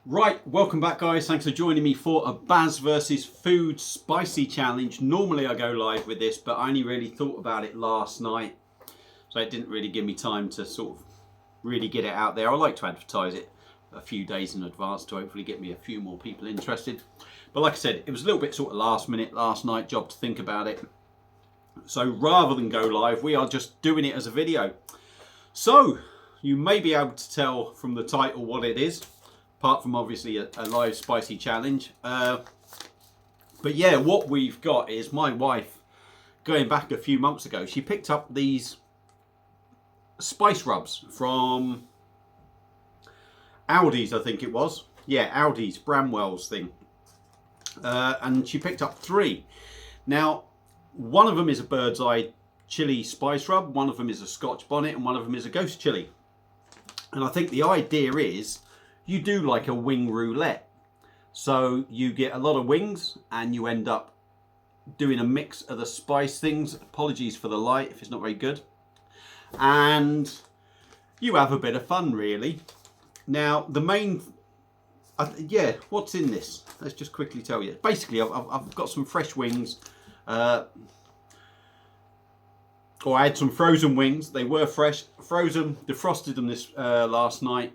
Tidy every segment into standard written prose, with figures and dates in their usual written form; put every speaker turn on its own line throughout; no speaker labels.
Right, welcome back guys. Thanks for joining me for a Baz versus Food Spicy Challenge. Normally I go live with this, but I only really thought about it last night. So it didn't really give me time to sort of really get it out there. I like to advertise it a few days in advance to hopefully get me a few more people interested. But like I said, it was a little bit sort of last minute, last night job to think about it. So rather than go live, we are just doing it as a video. So you may be able to tell from the title what it is. Apart from obviously a live spicy challenge. But yeah, what we've got is my wife, going back a few months ago, she picked up these spice rubs from Aldi's, I think it was. Yeah, Aldi's, Bramwell's thing. And she picked up 3. Now, one of them is a bird's eye chili spice rub, one of them is a Scotch bonnet, and one of them is a ghost chili. And I think the idea is, you do like a wing roulette. So you get a lot of wings and you end up doing a mix of the spice things. Apologies for the light if it's not very good. And you have a bit of fun really. Now the main, yeah, what's in this? Let's just quickly tell you. Basically I've got some fresh wings. Or I had some frozen wings. They were fresh, frozen, defrosted them this last night.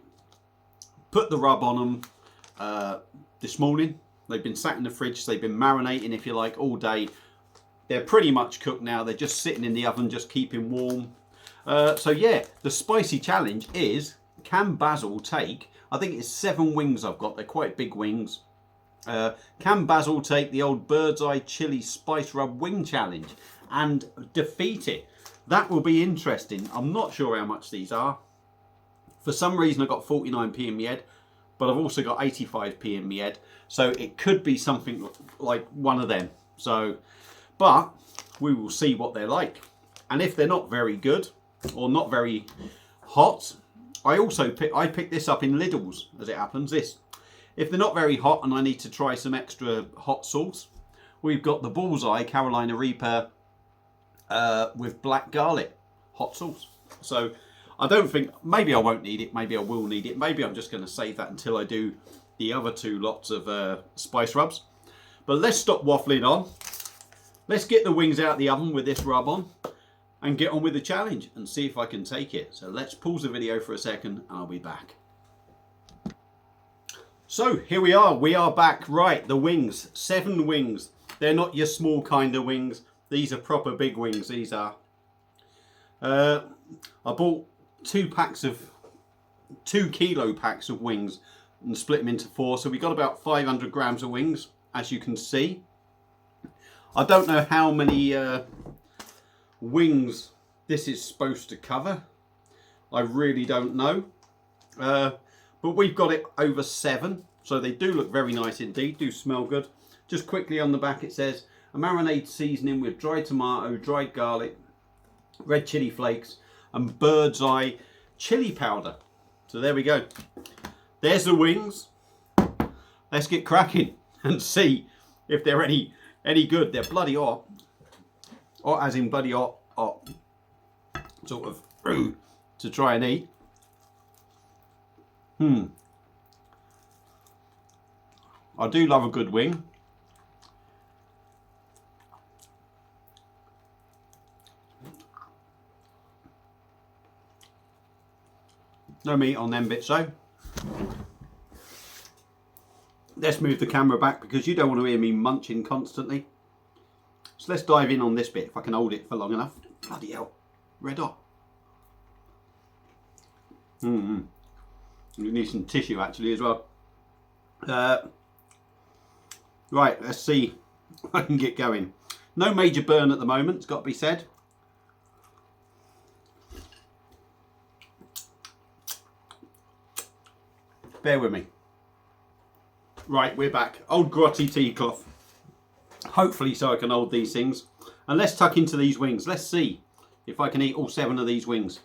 Put the rub on them this morning. They've been sat in the fridge, so they've been marinating, if you like, all day. They're pretty much cooked now. They're just sitting in the oven, just keeping warm. So yeah, the spicy challenge is, can Basil take, I think it's 7 wings I've got. They're quite big wings. Can Basil take the old bird's eye chili spice rub wing challenge and defeat it? That will be interesting. I'm not sure how much these are. For some reason I got 49p in my head, but I've also got 85p in my head. So it could be something like one of them. So, but we will see what they're like. And if they're not very good or not very hot, I picked this up in Lidl's, as it happens, this. If they're not very hot and I need to try some extra hot sauce, we've got the Bullseye Carolina Reaper with black garlic hot sauce. So I don't think, maybe I won't need it, maybe I will need it, maybe I'm just going to save that until I do the other 2 lots of spice rubs. But let's stop waffling on. Let's get the wings out of the oven with this rub on and get on with the challenge and see if I can take it. So let's pause the video for a second and I'll be back. So here we are back. Right, the wings, 7 wings. They're not your small kind of wings. These are proper big wings, these are. I bought 2 kilo packs of wings and split them into 4, so we got about 500 grams of wings, as you can see. I don't know how many wings this is supposed to cover. I really don't know, but we've got it over 7, so they do look very nice indeed, do smell good. Just quickly on the back it says a marinade seasoning with dried tomato, dried garlic, red chili flakes and bird's eye chili powder. So there we go. There's the wings. Let's get cracking and see if they're any good. They're bloody hot. Or as in bloody hot, sort of to try and eat. I do love a good wing. No meat on them bits though. Let's move the camera back because you don't want to hear me munching constantly. So let's dive in on this bit if I can hold it for long enough. Bloody hell, red hot. You need some tissue actually as well. Right, let's see if I can get going. No major burn at the moment, it's got to be said. Bear with me. Right, we're back. Old grotty tea cloth. Hopefully so I can hold these things. And let's tuck into these wings. Let's see if I can eat all 7 of these wings.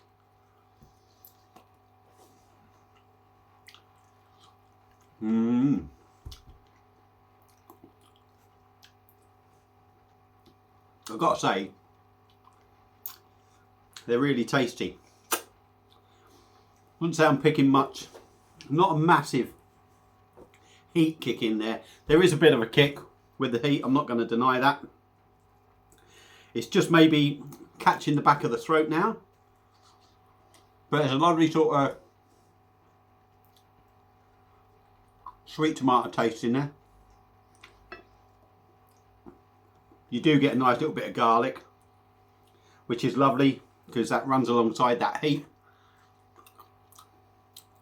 I've got to say, they're really tasty. Wouldn't say I'm picking much. I'm not a massive heat kick in there. There is a bit of a kick with the heat, I'm not going to deny that. It's just maybe catching the back of the throat now. But there's a lovely sort of sweet tomato taste in there. You do get a nice little bit of garlic, which is lovely because that runs alongside that heat,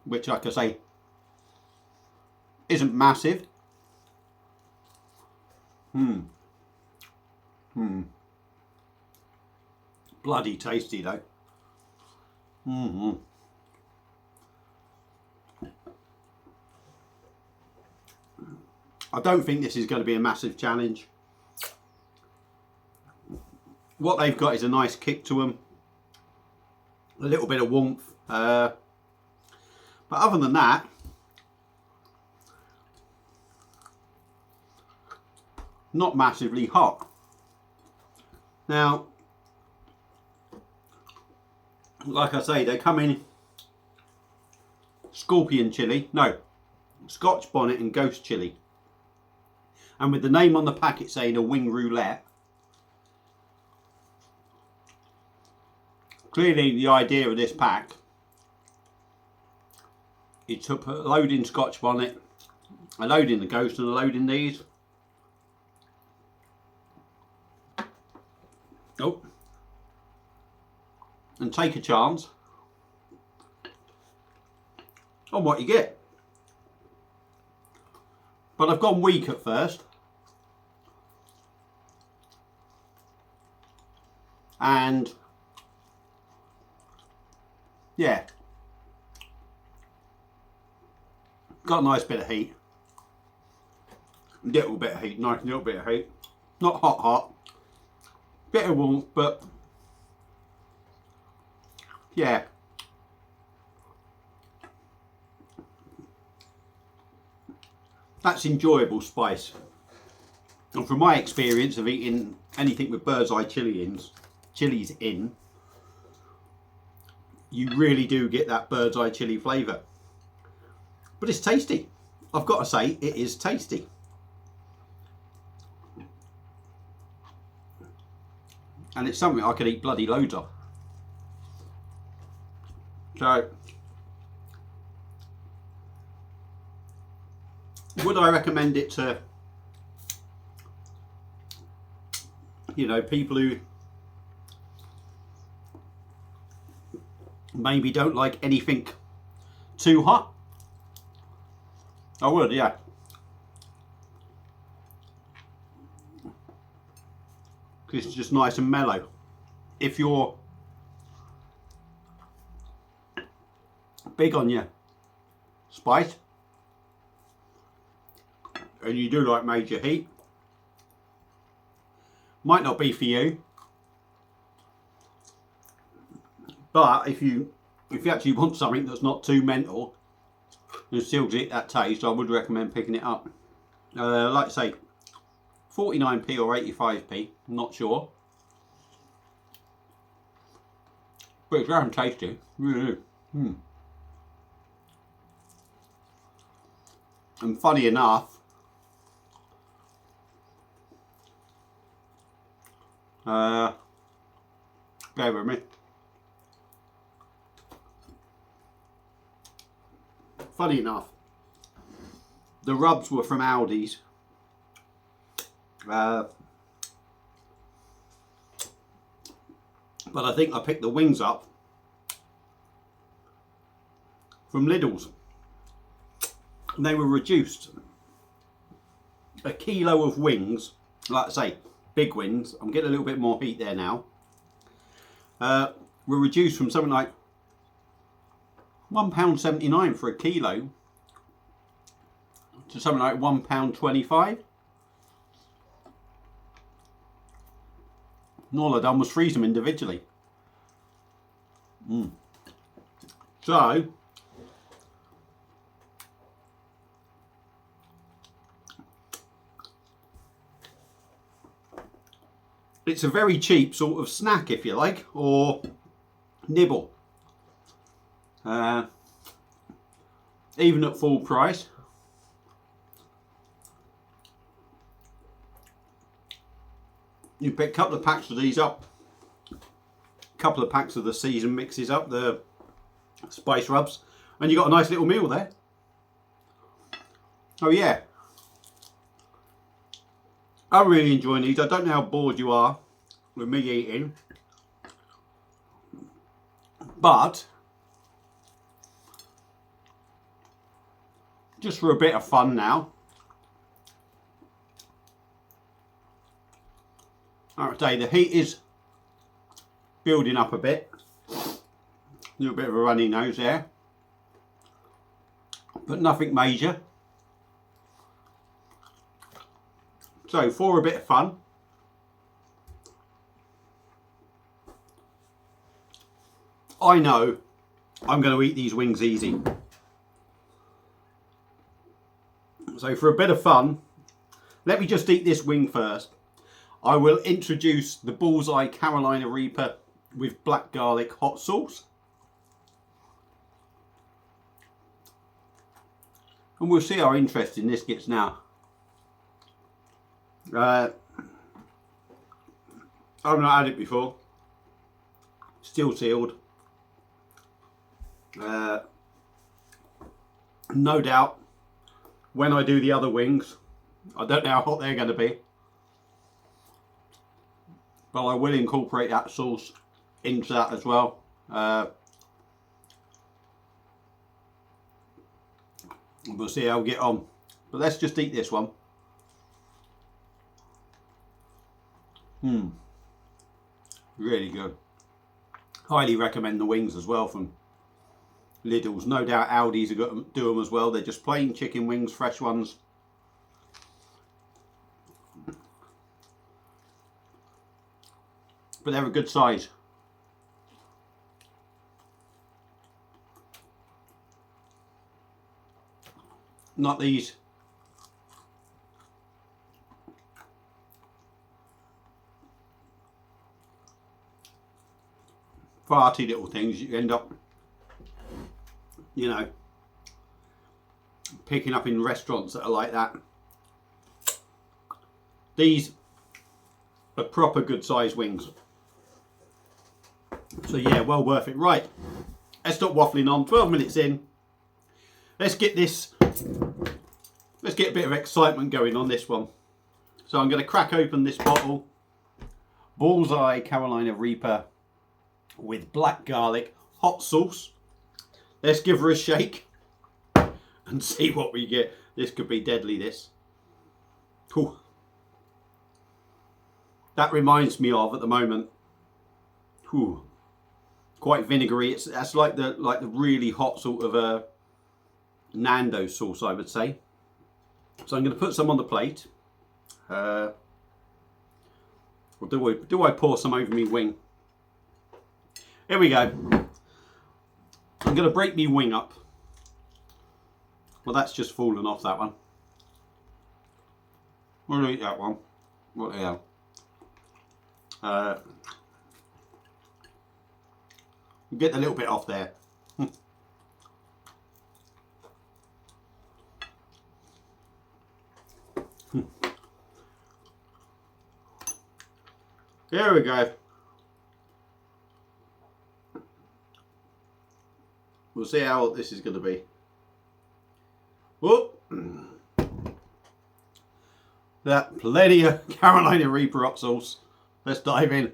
which, like I say, isn't massive. Bloody tasty though. I don't think this is going to be a massive challenge. What they've got is a nice kick to them, a little bit of warmth, but other than that, not massively hot. Now, like I say, they come in scorpion chili, no, Scotch bonnet and ghost chili. And with the name on the packet saying a wing roulette, clearly the idea of this pack is to put a load in Scotch bonnet, a load in the ghost and a load in these. Oh. And take a chance on what you get. But I've gone weak at first. And yeah, got a nice bit of heat. Little bit of heat, nice little bit of heat. Not hot. Bit of warmth, but yeah. That's enjoyable spice. And from my experience of eating anything with bird's eye chilies in, you really do get that bird's eye chili flavour. But it's tasty. I've got to say, it is tasty. And it's something I could eat bloody loads of. So, would I recommend it to, you know, people who maybe don't like anything too hot? I would, yeah. Because it's just nice and mellow. If you're big on your spice and you do like major heat, might not be for you. But if you actually want something that's not too mental and still get that taste, I would recommend picking it up. Like I say, 49p or 85p, I'm not sure. But it's very tasty, really. And funny enough, bear with me. Funny enough, the rubs were from Aldi's. But I think I picked the wings up from Lidl's. And they were reduced. A kilo of wings, like I say, big wings, I'm getting a little bit more heat there now, were reduced from something like £1.79 for a kilo to something like £1.25. And all I done was freeze them individually. So, it's a very cheap sort of snack, if you like, or nibble. Even at full price, You pick a couple of packs of these up, a couple of packs of the season mixes up, the spice rubs, and you got a nice little meal there. Oh yeah, I'm really enjoying these. I don't know how bored you are with me eating, but just for a bit of fun now, I would say the heat is building up a bit. A little bit of a runny nose there, but nothing major. So for a bit of fun, I know I'm going to eat these wings easy. So for a bit of fun, let me just eat this wing first. I will introduce the Bullseye Carolina Reaper with black garlic hot sauce. And we'll see how interesting this gets now. I've not had it before. Still sealed. No doubt when I do the other wings, I don't know how hot they're going to be, but I will incorporate that sauce into that as well. We'll see how we get on, but let's just eat this one. Really good. Highly recommend the wings as well from Lidl's. No doubt Aldi's are going to do them as well. They're just plain chicken wings, fresh ones. But they're a good size. Not these farty little things you end up, you know, picking up in restaurants that are like that. These are proper good size wings. So yeah, well worth it. Right, let's stop waffling on. 12 minutes in. Let's get a bit of excitement going on this one. So I'm going to crack open this bottle. Bullseye Carolina Reaper with black garlic hot sauce. Let's give her a shake and see what we get. This could be deadly, this. Ooh. That reminds me of, at the moment, ooh, quite vinegary. That's like the really hot sort of a Nando's sauce, I would say. So I'm going to put some on the plate. Or do I pour some over me wing? Here we go. I'm going to break me wing up. Well, that's just fallen off, that one. We'll eat that one. What the hell? Get the little bit off there. There we go. We'll see how this is going to be. Whoop! That plenty of Carolina Reaper hot sauce. Let's dive in.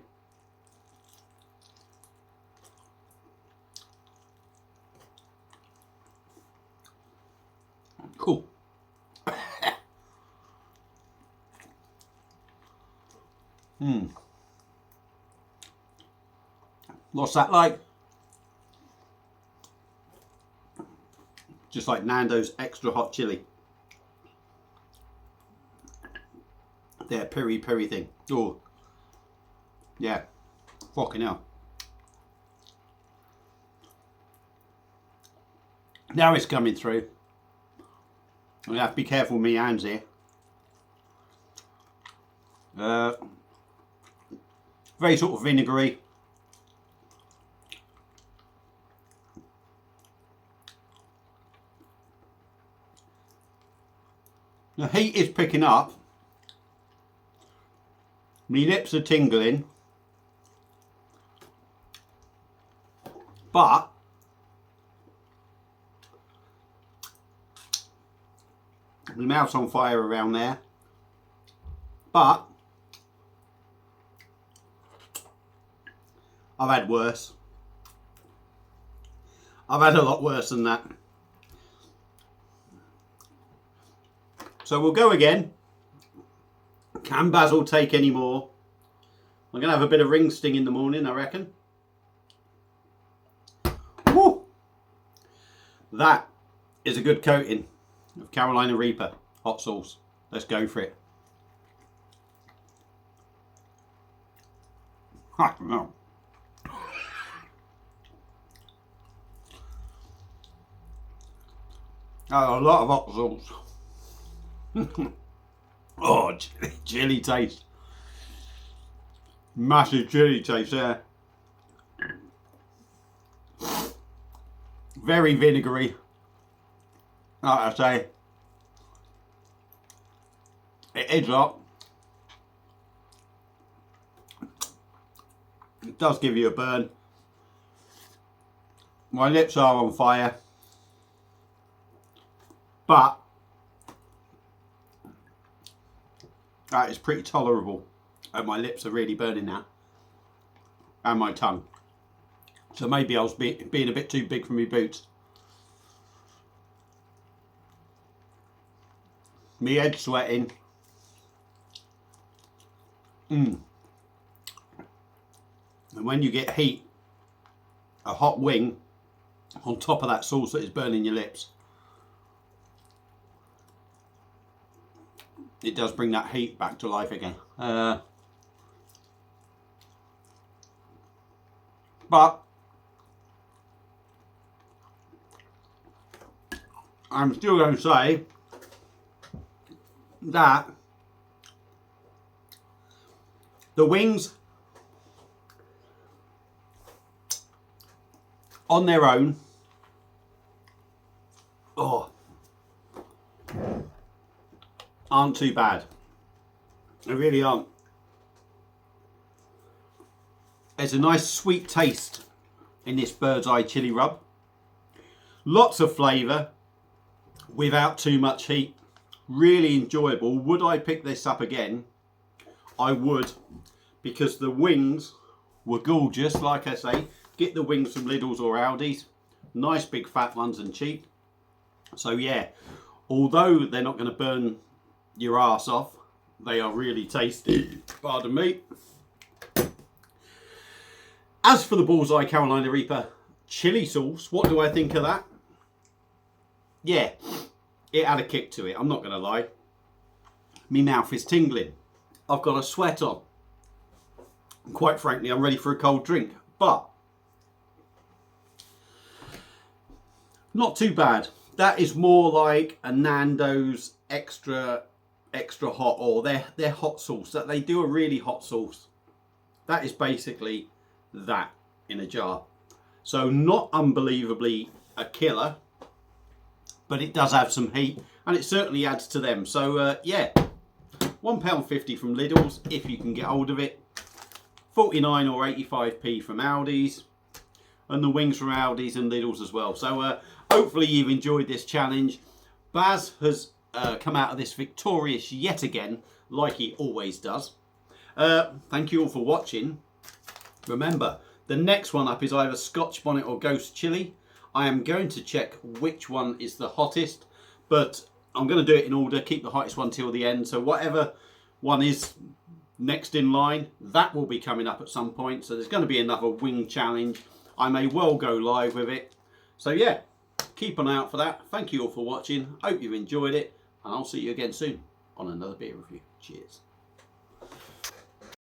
Cool. What's that like? Just like Nando's extra hot chili. Their peri peri thing. Oh, yeah. Fucking hell. Now it's coming through. I'm gonna have to be careful with my hands here. Very sort of vinegary. The heat is picking up. My lips are tingling, but my mouth's on fire around there. But I've had worse. I've had a lot worse than that. So we'll go again. Can Basil take any more? I'm going to have a bit of ring sting in the morning, I reckon. Woo! That is a good coating of Carolina Reaper hot sauce. Let's go for it. I don't know. A lot of hot sauce. Oh, chili taste. Massive chili taste there. Very vinegary. Like I say, it is hot. It does give you a burn. My lips are on fire. But that is pretty tolerable. And my lips are really burning now. And my tongue. So maybe I was being a bit too big for my boots. My head's sweating. And when you get heat, a hot wing on top of that sauce that is burning your lips, it does bring that heat back to life again. But I'm still going to say that the wings on their own, aren't too bad. They really aren't. There's a nice sweet taste in this bird's eye chili rub. Lots of flavour without too much heat. Really enjoyable. Would I pick this up again? I would, because the wings were gorgeous. Like I say, get the wings from Lidl's or Aldi's. Nice big fat ones and cheap. So yeah, although they're not going to burn your ass off, they are really tasty. Pardon me. As for the Bullseye Carolina Reaper chili sauce, what do I think of that? Yeah, it had a kick to it, I'm not going to lie. My mouth is tingling. I've got a sweat on. Quite frankly, I'm ready for a cold drink. But not too bad. That is more like a Nando's extra hot, or their hot sauce. That they do a really hot sauce. That is basically that in a jar. So not unbelievably a killer, but it does have some heat, and it certainly adds to them. So yeah, £1.50 from Lidl's if you can get hold of it. 49 or 85p from Aldi's, and the wings from Aldi's and Lidl's as well. So hopefully you've enjoyed this challenge. Baz has come out of this victorious yet again, like he always does. Thank you all for watching. Remember, the next one up is either Scotch Bonnet or Ghost Chili. I am going to check which one is the hottest, but I'm going to do it in order, keep the hottest one till the end. So whatever one is next in line, that will be coming up at some point. So there's going to be another wing challenge. I may well go live with it. So yeah, keep an eye out for that. Thank you all for watching. Hope you've enjoyed it, and I'll see you again soon on another beer review. Cheers.